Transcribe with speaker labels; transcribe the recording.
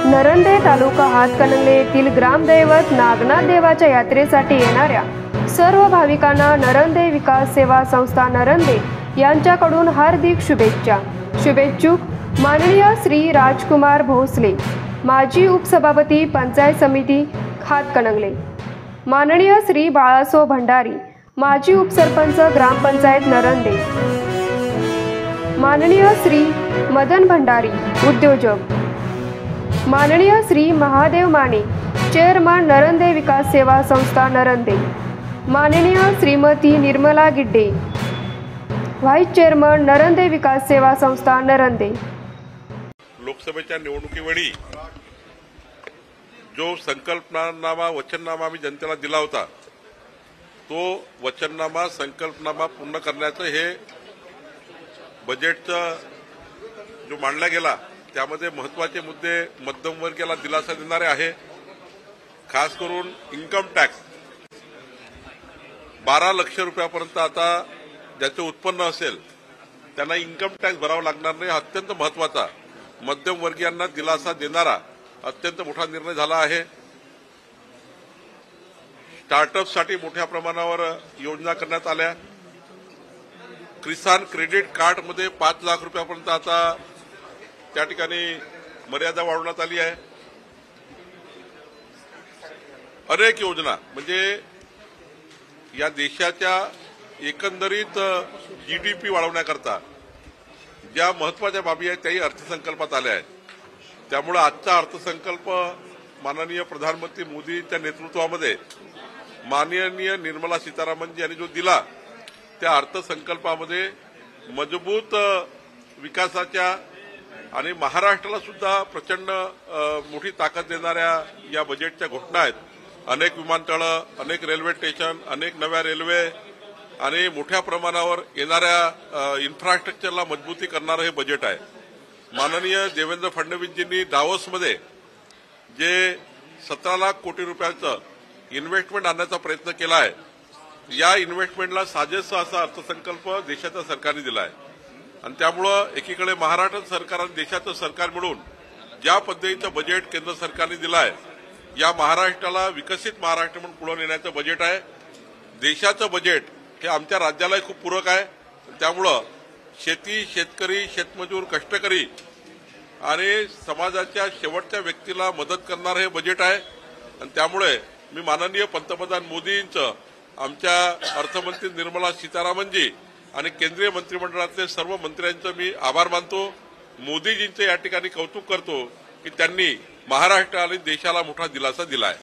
Speaker 1: नरंदे तालुका हातकणंगले येथील ग्रामदैवत नागनाथ देवाच्या यात्रेसाठी येणाऱ्या सर्व भाविकांना नरंदे विकास सेवा संस्था नरंदे यांच्याकडून हार्दिक शुभेच्छा। शुभेच्छुक माननीय श्री राजकुमार भोसले, माजी उपसभापती पंचायत समिती हातकणंगले, माननीय श्री बाळासो भंडारी, माजी उपसरपंच ग्रामपंचायत नरंदे, माननीय श्री मदन भंडारी उद्योजक, माननीय श्री महादेव माने चेअरमन नरंदे विकास सेवा संस्था नरंदे, माननीय श्रीमती निर्मला गिड्डे व्हाइस चेअरमन नरंदे विकास सेवा संस्था नरंदे।
Speaker 2: लोकसभेच्या निवडणुकीवेळी जो संकल्पनामा वचननामा आम्ही जनतेला दिला होता तो वचननामा संकल्पनामा पूर्ण करण्याचं हे बजेटचा जो मांडला गेला त्यामध्ये महत्त्वाचे मुद्दे मध्यमवर्गीयाला दिलासा देणारे आहे। खास करून इन्कम टॅक्स 12 लाख रुपयापर्यंत आता ज्याचे उत्पन्न असेल त्यांना इन्कम टॅक्स भरावा लागणार नाही। अत्यंत महत्त्वाचा मध्यमवर्गीयांना दिलासा देणारा अत्यंत मोठा निर्णय झाला आहे। स्टार्टअपसाठी मोठ्या प्रमाणावर योजना करण्यात आल्या। किसान क्रेडिट कार्डमध्ये 5 लाख रुपयापर्यंत आता त्या ठिकाणी मर्यादा वाढवण्यात आली आहे। अनेक योजना म्हणजे या देशाच्या एकंदरीत जीडीपी वाढवण्याकरता ज्या महत्त्वाच्या बाबी आहेत त्याही अर्थसंकल्पात आल्या आहेत। त्यामुळे आजचा अर्थसंकल्प माननीय प्रधानमंत्री मोदींच्या नेतृत्वामध्ये माननीय निर्मला सीतारामन यांनी जो दिला त्या अर्थसंकल्पामध्ये मजबूत विकासाच्या आणि महाराष्ट्राला सुद्धा प्रचंड मोठी ताकद देणाऱ्या या बजेटच्या घोषणा आहेत। अनेक विमानतळं, अनेक रेल्वे स्टेशन, अनेक नव्या रेल्वे आणि मोठ्या प्रमाणावर येणाऱ्या इन्फ्रास्ट्रक्चरला मजबूती करणारं हे बजेट आहे। माननीय देवेंद्र फडणवीसजींनी दावोसमध्ये जे 17 लाख कोटी रुपयाचं इन्व्हेस्टमेंट आणण्याचा प्रयत्न केला आहे, या इन्व्हेस्टमेंटला साजेसा असा अर्थसंकल्प देशाच्या सरकारने दिला आहे। आणि त्यामुळं एकीकडे महाराष्ट्र सरकार आणि देशाचं सरकार मिळून ज्या पद्धतीचं बजेट केंद्र सरकारने दिलं आहे, या महाराष्ट्राला विकसित महाराष्ट्र म्हणून पुढे नेण्याचं बजेट आहे। देशाचं बजेट हे आमच्या राज्यालाही खूप पूरक आहे। त्यामुळं शेती, शेतकरी, शेतमजूर, कष्टकरी आणि समाजाच्या शेवटच्या व्यक्तीला मदत करणारं हे बजेट आहे। आणि त्यामुळे मी माननीय पंतप्रधान मोदींचं, आमच्या अर्थमंत्री निर्मला सीतारामनजी आणि केंद्रीय मंत्रिमंडळातले सर्व मंत्र्यांचं मी आभार मानतो। मोदीजींचं या ठिकाणी कौतुक करतो की त्यांनी महाराष्ट्र आणि देशाला मोठा दिलासा दिला आहे।